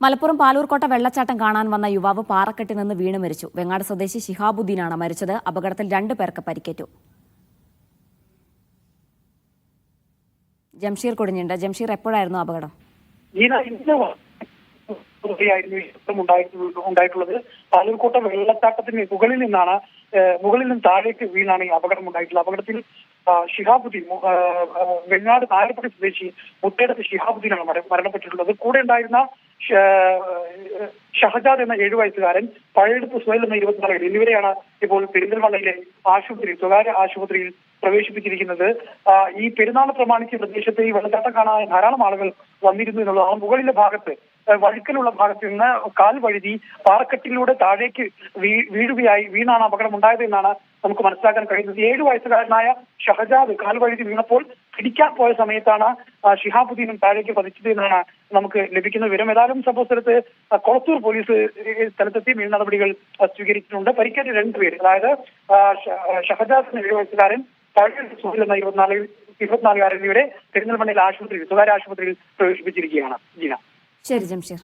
മലപ്പുറം പാലൂർക്കോട്ട വെള്ളച്ചാട്ടം കാണാൻ വന്ന യുവാവ് പാറക്കെട്ടിൽ നിന്ന് വീണ് മരിച്ചു. വെങ്ങാട് സ്വദേശി ശിഹാബുദ്ദീനാണ് മരിച്ചത്. അപകടത്തിൽ 2 പേർക്ക് പരിക്കേറ്റു. ജംഷീർ കൊടുഞ്ഞിണ്ട്. ജംഷീർ, എപ്പോഴായിരുന്നു അപകടം? ഉണ്ടായിട്ടുള്ളത് പാലൂർക്കോട്ട വെള്ളച്ചാട്ടത്തിന് മുകളിൽ നിന്ന് താഴേക്ക് വീണാണ് ഈ അപകടം ഉണ്ടായിട്ടുള്ളത്. അപകടത്തിൽ ഷിഹാബുദ്ദീൻ, വെങ്ങാട് നായർപ്പടി സ്വദേശി മുത്തേടത്ത് ഷിഹാബുദ്ദീനാണ് മരണപ്പെട്ടിട്ടുള്ളത്. കൂടെ ഉണ്ടായിരുന്ന ഷഹജാദ് എന്ന 7 വയസ്സുകാരൻ, പഴയെടുത്ത് സുഹൈൽ എന്ന 24 എന്നിവരെയാണ് ഇപ്പോൾ പെരിന്തൽമണ്ണയിലെ സ്വകാര്യ ആശുപത്രിയിൽ പ്രവേശിപ്പിച്ചിരിക്കുന്നത്. ഈ പെരുന്നാൾ പ്രമാണിച്ച് പ്രദേശത്ത് ഈ വെള്ളച്ചാട്ടം കാണാൻ ധാരാളം ആളുകൾ വന്നിരുന്നു എന്നുള്ളതാണ്. മുകളിലെ ഭാഗത്ത്, വഴുക്കലുള്ള ഭാഗത്ത് നിന്ന് കാൽ വഴുതി പാറക്കെട്ടിലൂടെ താഴേക്ക് വീണാണ് അപകടം ഉണ്ടായത് എന്നാണ് നമുക്ക് മനസ്സിലാക്കാൻ കഴിയുന്നത്. 7 വയസ്സുകാരനായ ഷഹജാദ് കാൽ വഴുതി വീണപ്പോൾ പിടിക്കാൻ പോയ സമയത്താണ് ഷിഹാബുദ്ദീനും താഴേക്ക് പതിച്ചത് എന്നാണ് നമുക്ക് ലഭിക്കുന്ന വിവരം. ഏതായാലും സംഭവ സ്ഥലത്ത് കൊളത്തൂർ പോലീസ് സ്ഥലത്തെത്തി മേൽ നടപടികൾ സ്വീകരിച്ചിട്ടുണ്ട്. പരിക്കേറ്റ 2 പേര്, അതായത് ഷഹജാദ് എന്ന 7 വയസ്സുകാരൻ, സുഹൈൽ എന്ന 24 എന്നിവരെ പെരിന്തൽമണ്ണയിലെ സ്വകാര്യ ആശുപത്രിയിൽ പ്രവേശിപ്പിച്ചിരിക്കുകയാണ്. ജീന. ശരി ജംഷീർ.